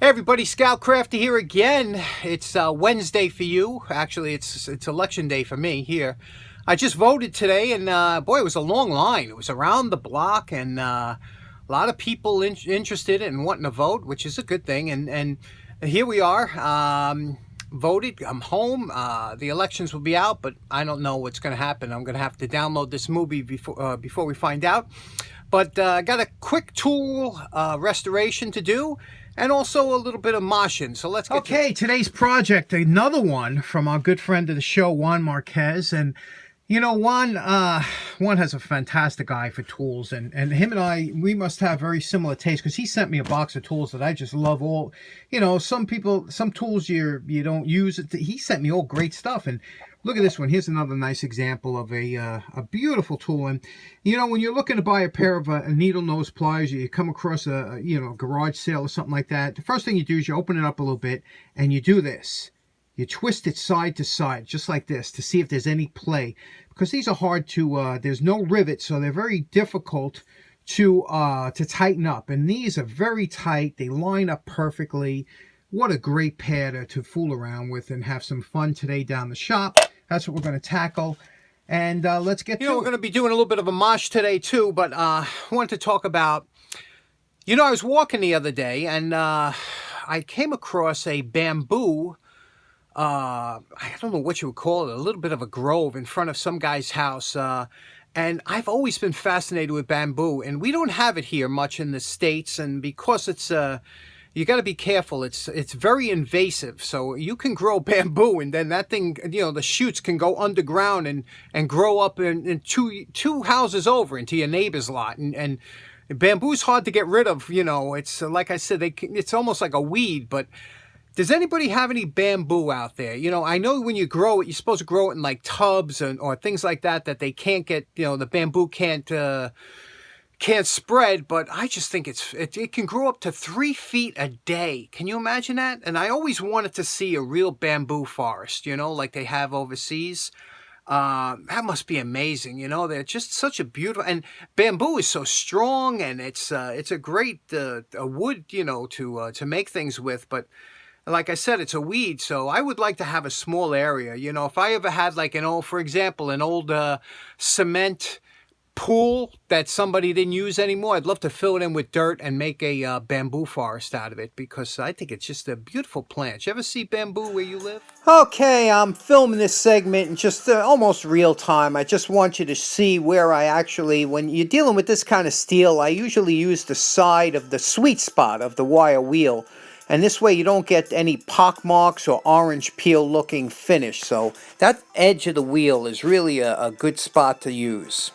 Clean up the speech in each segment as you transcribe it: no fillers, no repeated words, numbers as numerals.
Hey everybody, Scout Crafty here again. It's Wednesday for you. Actually, it's election day for me here. I just voted today, and boy, it was a long line. It was around the block, and a lot of people interested in wanting to vote, which is a good thing. And here we are. Voted. I'm home. The elections will be out, but I don't know what's going to happen. I'm going to have to download this movie before we find out. But I got a quick tool restoration to do, and also a little bit of moshing. So let's get to it. Today's project, another one from our good friend of the show, Juan Marquez. And you know, Juan has a fantastic eye for tools, and him and I, we must have very similar tastes, because he sent me a box of tools that I just love. All, you know, some tools you don't use. He sent me all great stuff, and look at this one. Here's another nice example of a beautiful tool. And you know, when you're looking to buy a pair of needle nose pliers, you come across a garage sale or something like that. The first thing you do is you open it up a little bit, and you do this. You twist it side to side, just like this, to see if there's any play. Because these are hard to, there's no rivet, so they're very difficult to tighten up. And these are very tight. They line up perfectly. What a great pair to fool around with and have some fun today down the shop. That's what we're going to tackle. And let's get to it. We're going to be doing a little bit of a mosh today too, but I wanted to talk about, I was walking the other day, and I came across a bamboo, I don't know what you would call it, a little bit of a grove in front of some guy's house. And I've always been fascinated with bamboo, and we don't have it here much in the States. And because it's, you got to be careful. It's very invasive. So you can grow bamboo, and then that thing, the shoots can go underground and grow up in two houses over into your neighbor's lot. And bamboo's hard to get rid of. It's like I said, it's almost like a weed, but does anybody have any bamboo out there? I know when you grow it, you're supposed to grow it in like tubs or things like that they can't get, the bamboo can't spread, but I just think it can grow up to 3 feet a day. Can you imagine that? And I always wanted to see a real bamboo forest, like they have overseas. That must be amazing. They're just such a beautiful, and bamboo is so strong, and it's a great a wood, to make things with, but like I said, it's a weed, so I would like to have a small area. If I ever had like for example, an old cement pool that somebody didn't use anymore, I'd love to fill it in with dirt and make a bamboo forest out of it, because I think it's just a beautiful plant. You ever see bamboo where you live? Okay, I'm filming this segment in just almost real time. I just want you to see where I actually, when you're dealing with this kind of steel, I usually use the side of the sweet spot of the wire wheel. And this way you don't get any pock marks or orange peel looking finish. So that edge of the wheel is really a good spot to use.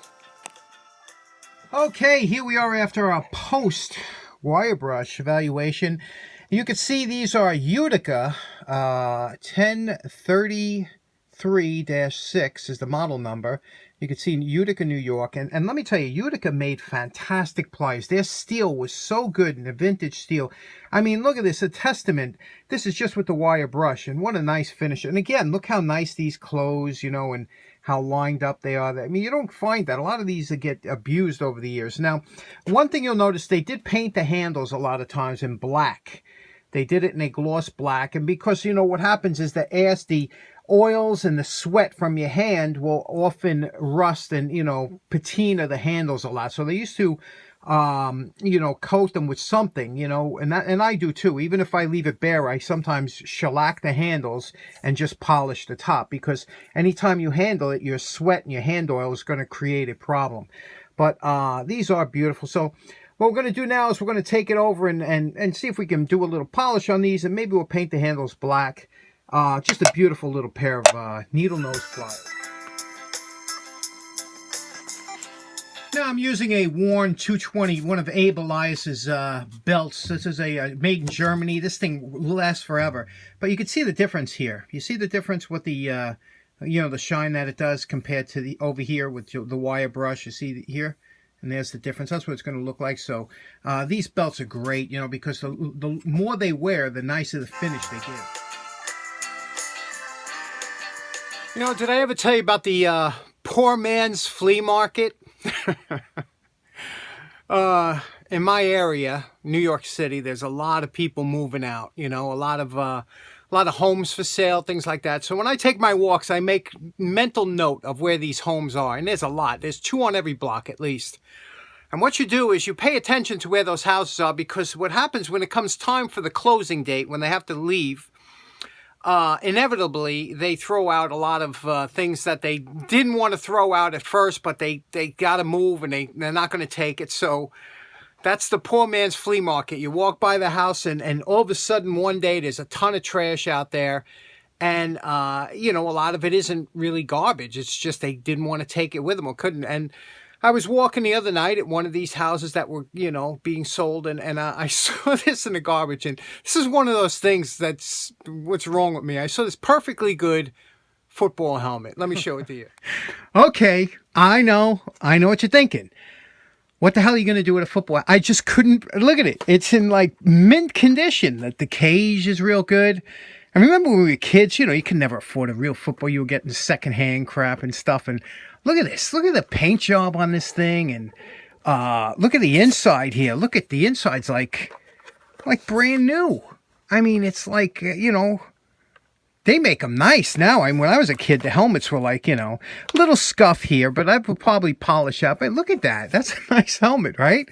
Okay, here we are after our post wire brush evaluation. You can see these are Utica 1033-6 is the model number. You can see Utica, New York. And let me tell you, Utica made fantastic pliers. Their steel was so good, and the vintage steel. I mean, look at this, a testament. This is just with the wire brush, and what a nice finish. And again, look how nice these close, and how lined up they are. I mean, you don't find that. A lot of these get abused over the years. Now, one thing you'll notice, they did paint the handles a lot of times in black. They did it in a gloss black, and because, what happens is the oils and the sweat from your hand will often rust and, patina the handles a lot. So they used to, coat them with something, and I do too. Even if I leave it bare, I sometimes shellac the handles and just polish the top, because anytime you handle it, your sweat and your hand oil is going to create a problem. But these are beautiful. So what we're going to do now is we're going to take it over and see if we can do a little polish on these, and maybe we'll paint the handles black. Just a beautiful little pair of needle nose pliers. Now I'm using a worn 220, one of Abe Elias's belts. This is a made in Germany. This thing lasts forever. But you can see the difference here. You see the difference with the, the shine that it does compared to the over here with the wire brush. You see here? And there's the difference. That's what it's going to look like. So these belts are great, because the more they wear, the nicer the finish they give. Did I ever tell you about the poor man's flea market? in my area, New York City, there's a lot of people moving out, you know, a lot of homes for sale, things like that. So when I take my walks, I make mental note of where these homes are. And there's a lot. There's 2 on every block at least. And what you do is you pay attention to where those houses are, because what happens when it comes time for the closing date, when they have to leave, inevitably they throw out a lot of things that they didn't want to throw out at first, but they got to move, and they're not going to take it. So that's the poor man's flea market. You walk by the house, and all of a sudden one day there's a ton of trash out there. And, you know, a lot of it isn't really garbage. It's just they didn't want to take it with them or couldn't. And I was walking the other night at one of these houses that were, you know, being sold, and I saw this in the garbage. And this is one of those things that's what's wrong with me. I saw this perfectly good football helmet. Let me show it to you. Okay, I know what you're thinking. What the hell are you going to do with a football? I just couldn't. Look at it. It's in like mint condition. The cage is real good. I remember when we were kids, you know, you could never afford a real football. You were getting secondhand crap and stuff. And look at this. Look at the paint job on this thing. And look at the inside here. Look at the inside's like brand new. I mean, it's like, you know, they make them nice now. I mean, when I was a kid, the helmets were like, you know, a little scuff here, but I would probably polish up. But look at that. That's a nice helmet, right?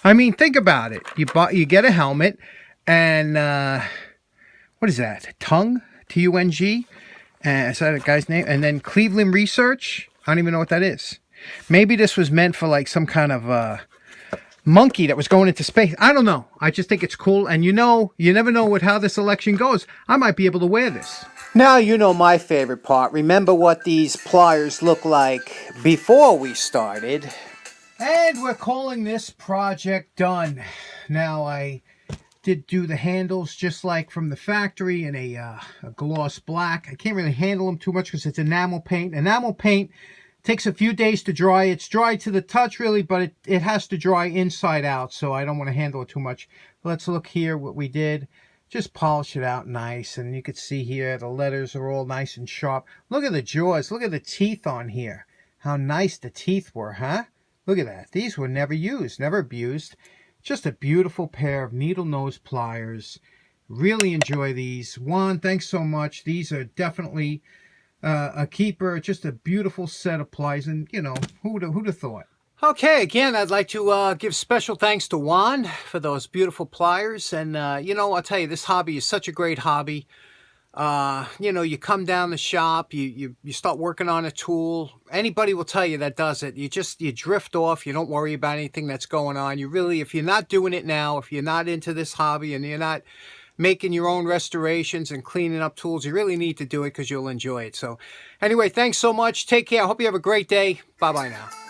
I mean, think about it. You get a helmet, and what is that? Tung? T-U-N-G? Is that a guy's name? And then Cleveland Research? I don't even know what that is. Maybe this was meant for like some kind of monkey that was going into space. I don't know. I just think it's cool. And you know, you never know how this election goes. I might be able to wear this. Now you know my favorite part. Remember what these pliers look like before we started. And we're calling this project done. Now I did do the handles just like from the factory in a gloss black. I can't really handle them too much because it's enamel paint. Enamel paint takes a few days to dry. It's dry to the touch really, but it has to dry inside out, so I don't want to handle it too much. Let's look here what we did. Just polish it out nice, and you can see here the letters are all nice and sharp. Look at the jaws. Look at the teeth on here. How nice the teeth were, huh? Look at that. These were never used, never abused. Just a beautiful pair of needle nose pliers. Really enjoy these. Juan, thanks so much. These are definitely a keeper. Just a beautiful set of pliers, and you know, who'd have thought? Okay, again, I'd like to give special thanks to Juan for those beautiful pliers. And you know, I'll tell you, this hobby is such a great hobby. You know, you come down the shop, you start working on a tool. Anybody will tell you that does it. You drift off. You don't worry about anything that's going on. You really, if you're not doing it now, if you're not into this hobby and you're not making your own restorations and cleaning up tools, you really need to do it because you'll enjoy it. So anyway, thanks so much. Take care. I hope you have a great day. Bye-bye now.